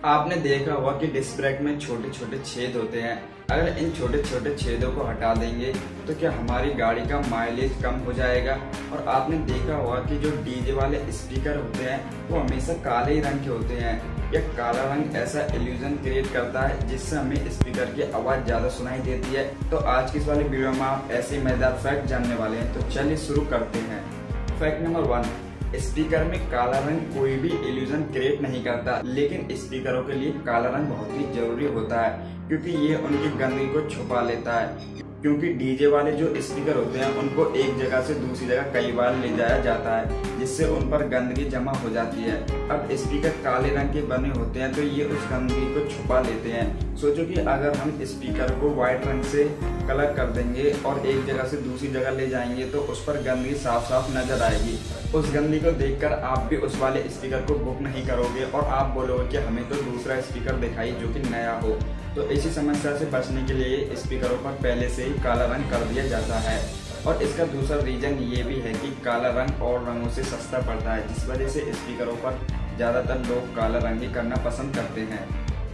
आपने देखा होगा कि डिस्क ब्रेक में छोटे छोटे छेद होते हैं। अगर इन छोटे छोटे छेदों को हटा देंगे तो क्या हमारी गाड़ी का माइलेज कम हो जाएगा। और आपने देखा होगा कि जो डीजे वाले स्पीकर होते हैं वो हमेशा काले ही रंग के होते हैं। यह काला रंग ऐसा इल्यूजन क्रिएट करता है जिससे हमें स्पीकर की आवाज ज्यादा सुनाई देती है। तो आज की इस वाली वीडियो में आप ऐसे मजेदार फैक्ट जानने वाले हैं, तो चलिए शुरू करते हैं। फैक्ट नंबर 1, स्पीकर में काला रंग कोई भी इल्यूजन क्रिएट नहीं करता, लेकिन स्पीकरों के लिए काला रंग बहुत ही जरूरी होता है क्योंकि ये उनकी गंदगी को छुपा लेता है। क्योंकि डीजे वाले जो स्पीकर होते हैं उनको एक जगह से दूसरी जगह कई बार ले जाया जाता है जिससे उन पर गंदगी जमा हो जाती है। अब स्पीकर काले रंग के बने होते हैं तो ये उस गंदगी को छुपा लेते हैं। सोचो कि अगर हम स्पीकर को व्हाइट रंग से कलर कर देंगे और एक जगह से दूसरी जगह ले जाएंगे तो उस पर गंदगी साफ साफ नजर आएगी। उस गंदगी को देखकर आप भी उस वाले स्पीकर को बुक नहीं करोगे और आप बोलोगे कि हमें तो दूसरा स्पीकर दिखाई जो कि नया हो। तो इसी समस्या से बचने के लिए स्पीकरों पर पहले से ही काला रंग कर दिया जाता है। और इसका दूसरा रीजन ये भी है कि काला रंग और रंगों से सस्ता पड़ता है, जिस वजह से स्पीकरों पर ज्यादातर लोग काला रंग ही करना पसंद करते हैं।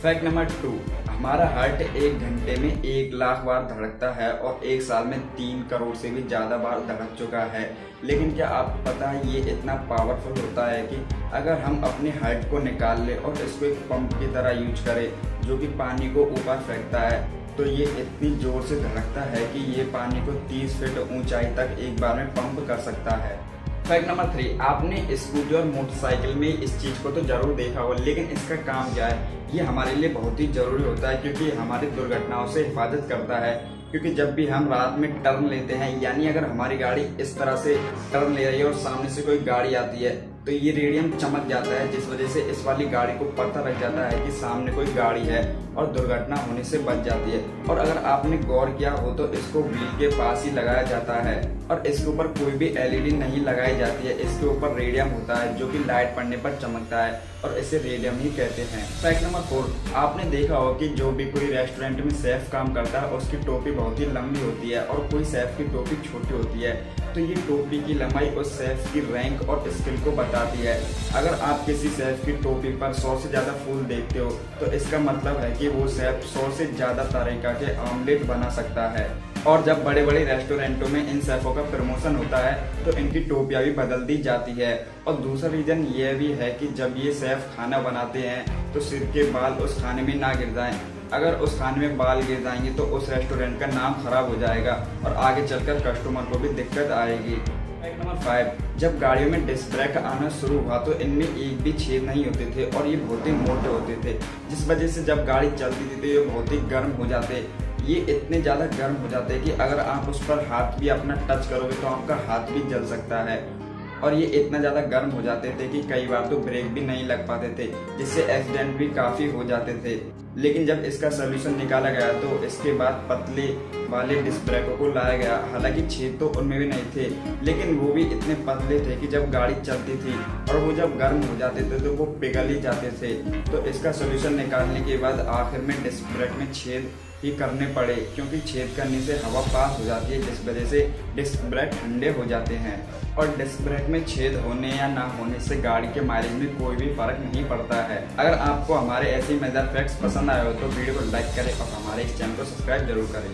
फैक्ट नंबर 2, हमारा हार्ट एक घंटे में 1 लाख बार धड़कता है और एक साल में 3 करोड़ से भी ज्यादा बार धड़क चुका है। लेकिन क्या आपको पता है ये इतना पावरफुल होता है कि अगर हम अपने हार्ट को निकाल ले और इसको एक पंप की तरह यूज करें जो कि पानी को ऊपर फेंकता है तो ये इतनी जोर से धड़कता है कि ये पानी को 30 फीट ऊंचाई तक एक बार में पंप कर सकता है। फैक्ट नंबर 3, आपने स्कूटी और मोटरसाइकिल में इस चीज को तो जरूर देखा होगा, लेकिन इसका काम क्या है? ये हमारे लिए बहुत ही जरूरी होता है क्योंकि हमारी दुर्घटनाओं से हिफाजत करता है। क्योंकि जब भी हम रात में टर्न लेते हैं, यानी अगर हमारी गाड़ी इस तरह से टर्न ले रही है और सामने से कोई गाड़ी आती है तो ये रेडियम चमक जाता है, जिस वजह से इस वाली गाड़ी को पता लग जाता है कि सामने कोई गाड़ी है और दुर्घटना होने से बच जाती है। और अगर आपने गौर किया हो तो इसको व्हील के पास ही लगाया जाता है और इसके ऊपर कोई भी एलईडी नहीं लगाई जाती है। इसके ऊपर रेडियम होता है जो कि लाइट पड़ने पर चमकता है और इसे रेडियम ही कहते हैं। फैक्ट नंबर 4, आपने देखा होगा कि जो भी कोई रेस्टोरेंट में शेफ काम करता है उसकी टोपी बहुत ही लंबी होती है और कोई शेफ की टोपी छोटी होती है। तो ये टोपी की लंबाई उस शेफ की रैंक और स्किल को बताती है। अगर आप किसी शेफ की टोपी पर 100 से ज्यादा फूल देखते हो तो इसका मतलब है कि वो शेफ 100 से ज्यादा तरीका के ऑमलेट बना सकता है। और जब बड़े बड़े रेस्टोरेंटों में इन शेफों का प्रमोशन होता है तो इनकी टोपियां भी बदल दी जाती है। और दूसरा रीजन ये भी है कि जब ये शेफ खाना बनाते हैं तो सिर के बाल उस खाने में ना गिर जाएं। अगर उस खाने में बाल गिर जाएंगे तो उस रेस्टोरेंट का नाम खराब हो जाएगा और आगे चलकर कस्टमर को भी दिक्कत आएगी। फैक्ट नंबर 5, जब गाड़ियों में डिस्क ब्रेक आना शुरू हुआ तो इनमें एक भी छेद नहीं होते थे और ये बहुत ही मोटे होते थे, जिस वजह से जब गाड़ी चलती थी तो ये बहुत ही गर्म हो जाते। ये इतने ज़्यादा गर्म हो जाते हैं कि अगर आप उस पर हाथ भी अपना टच करोगे तो आपका हाथ भी जल सकता है। और ये इतना ज़्यादा गर्म हो जाते थे कि कई बार तो ब्रेक भी नहीं लग पाते थे, जिससे एक्सीडेंट भी काफ़ी हो जाते थे। लेकिन जब इसका सोल्यूशन निकाला गया तो इसके बाद पतले वाले डिस्क ब्रेकों को लाया गया। हालांकि छेद तो उनमें भी नहीं थे, लेकिन वो भी इतने पतले थे कि जब गाड़ी चलती थी और वो जब गर्म हो जाते थे तो वो पिघल ही जाते थे। तो इसका सोल्यूशन निकालने के बाद आखिर में डिस्क ब्रेक में छेद ही करने पड़े, क्योंकि छेद करने से हवा पास हो जाती है जिस वजह से डिस्क ब्रेक ठंडे हो जाते हैं। और डिस्क ब्रेक में छेद होने या ना होने से गाड़ी के माइलेज में कोई भी फर्क नहीं पड़ता है। अगर आपको हमारे ऐसे मजेदार फैक्ट्स पसंद आए हो तो वीडियो को लाइक करें और हमारे इस चैनल को सब्सक्राइब जरूर करें।